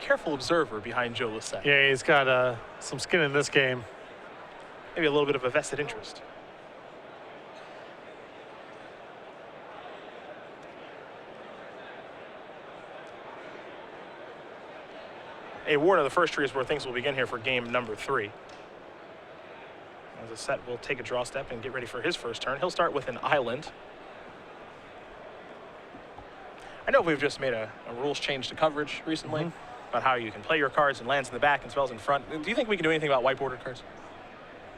careful observer behind Joe Lossett. Yeah, he's got some skin in this game. Maybe a little bit of a vested interest. A ward of the first tree is where things will begin here for game number 3. As Lossett will take a draw step and get ready for his first turn. He'll start with an island. I know we've just made a rules change to coverage recently about how you can play your cards and lands in the back and spells in front. Do you think we can do anything about white bordered cards?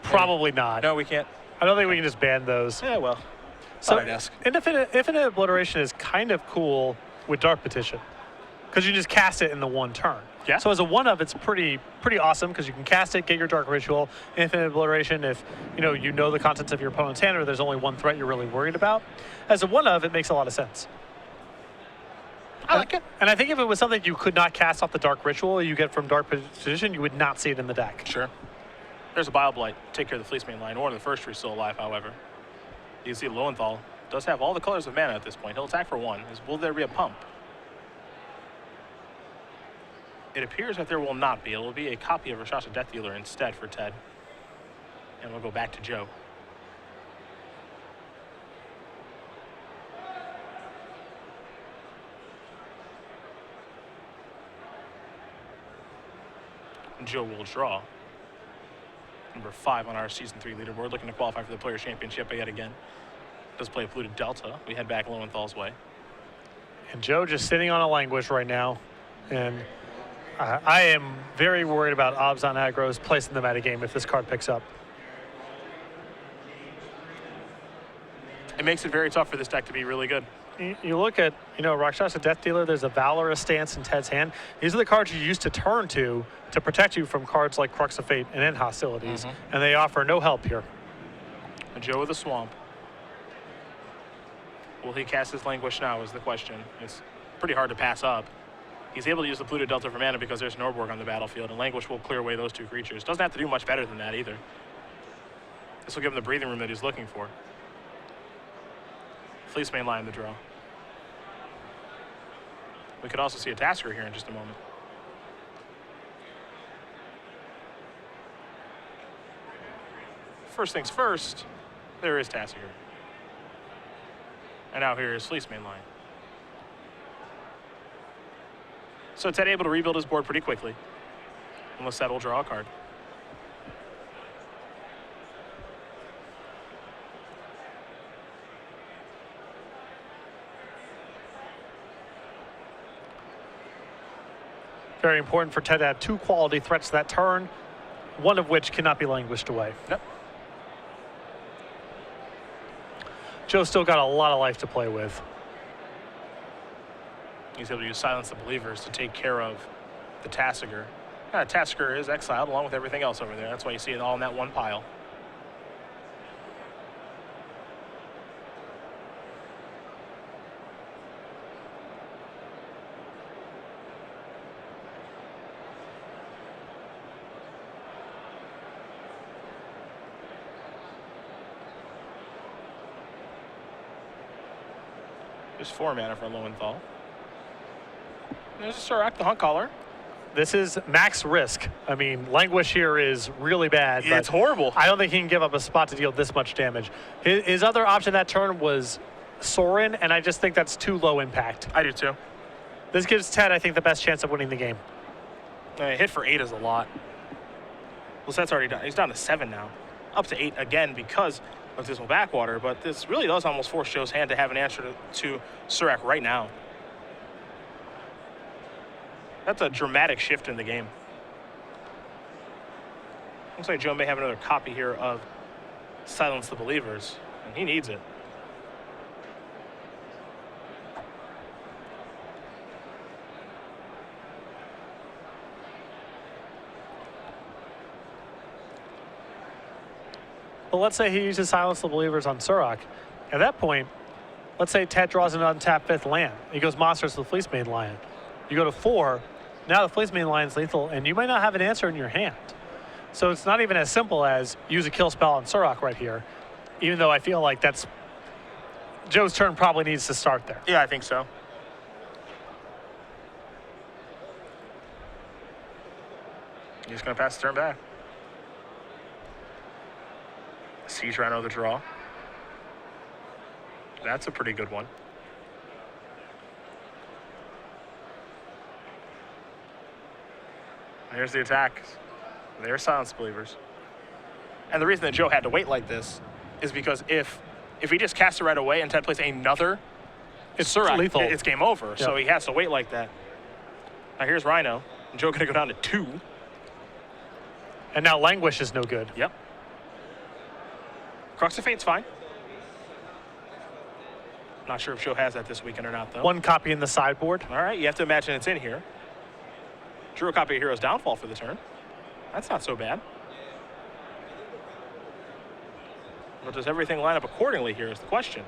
Probably not. No, we can't. I don't think we can just ban those. Yeah, well, so I'd ask. Infinite Obliteration is kind of cool with Dark Petition because you just cast it in the one turn. Yeah. So as a one-of, it's pretty awesome because you can cast it, get your Dark Ritual. Infinite Obliteration, if you know the contents of your opponent's hand or there's only one threat you're really worried about. As a one-of, it makes a lot of sense. I like it. And I think if it was something you could not cast off the Dark Ritual you get from Dark Petition, you would not see it in the deck. Sure. There's a Bile Blight. Take care of the Fleece main line. One of the first tree still alive, however. You can see Loewenthal does have all the colors of mana at this point. He'll attack for 1. Will there be a pump? It appears that there will not be. It will be a copy of Rakshasa Death Dealer instead for Ted. And we'll go back to Joe. And Joe will draw. Number 5 on our Season 3 leaderboard, looking to qualify for the Players' Championship yet again. Does play a polluted Delta. We head back Loewenthal's way. And Joe just sitting on a languish right now. And I am very worried about Obs on Aggro's place in the metagame if this card picks up. It makes it very tough for this deck to be really good. You look at, Rakshasa Death Dealer, there's a Valorous stance in Ted's hand. These are the cards you used to turn to protect you from cards like Crux of Fate and End Hostilities, and they offer no help here. And Joe with the Swamp. Will he cast his Languish now is the question. It's pretty hard to pass up. He's able to use the polluted Delta for mana because there's Norborg on the battlefield, and Languish will clear away those 2 creatures. Doesn't have to do much better than that either. This will give him the breathing room that he's looking for. Fleece main line the draw. We could also see a Tasker here in just a moment. First things first, there is Tasker. And now here is Fleece main line. So Ted able to rebuild his board pretty quickly. Unless that will draw a card. Very important for Ted to have 2 quality threats that turn, one of which cannot be languished away. Yep. Joe's still got a lot of life to play with. He's able to use Silence the Believers to take care of the Tasker. Tasker is exiled along with everything else over there. That's why you see it all in that one pile. There's 4 mana for Loewenthal. There's a Surak, the Hunt Caller. This is max risk. I mean, Languish here is really bad. Yeah, it's horrible. I don't think he can give up a spot to deal this much damage. His other option that turn was Sorin, and I just think that's too low impact. I do too. This gives Ted, I think, the best chance of winning the game. Hit for 8 is a lot. Lossett's already done. He's down to 7 now. Up to 8 again because of Dismal Backwater, but this really does almost force Joe's hand to have an answer to Surak right now. That's a dramatic shift in the game. Looks like Joe may have another copy here of Silence the Believers, and he needs it. But let's say he uses Silence the Believers on Surak. At that point, let's say Ted draws an untapped 5th land. He goes Monsters to the Fleece Main Lion. You go to 4. Now the Fleece Main Lion's lethal, and you might not have an answer in your hand. So it's not even as simple as use a kill spell on Surak right here, even though I feel like that's Joe's turn probably needs to start there. Yeah, I think so. He's going to pass the turn back. C trying to know the draw. That's a pretty good one. Here's the attack. They're silence believers. And the reason that Joe had to wait like this is because if he just casts it right away and Ted plays another, it's lethal. It's game over. Yep. So he has to wait like that. Now here's Rhino. And Joe going to go down to 2. And now Languish is no good. Yep. Crux of Fate's fine. Not sure if Joe has that this weekend or not, though. 1 copy in the sideboard. All right, you have to imagine it's in here. Drew a copy of Hero's Downfall for the turn. That's not so bad. But does everything line up accordingly here is the question.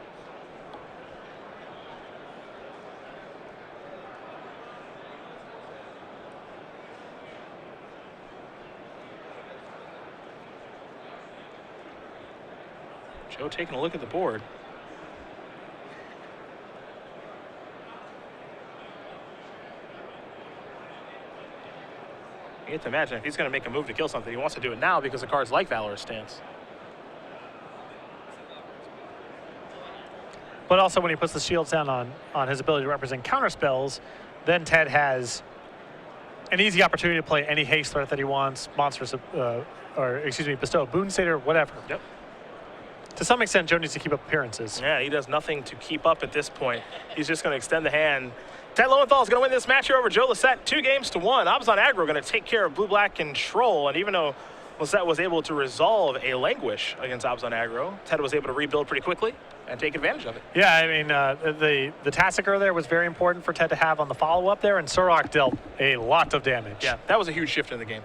Joe taking a look at the board. You have to imagine if he's going to make a move to kill something, he wants to do it now because the card's like Valorous Stance. But also when he puts the shields down on his ability to represent counter spells, then Ted has an easy opportunity to play any haste threat that he wants, bestow a boon satyr, whatever. Yep. To some extent, Joe needs to keep up appearances. Yeah, he does nothing to keep up at this point. He's just going to extend the hand. Ted Loewenthal is going to win this match here over Joe Lossett, 2-1. Abzan Aggro going to take care of Blue-Black Control. And even though Lossett was able to resolve a Languish against Abzan Aggro, Ted was able to rebuild pretty quickly and take advantage of it. Yeah, I mean, the Tassiker there was very important for Ted to have on the follow-up there, and Surrak dealt a lot of damage. Yeah, that was a huge shift in the game.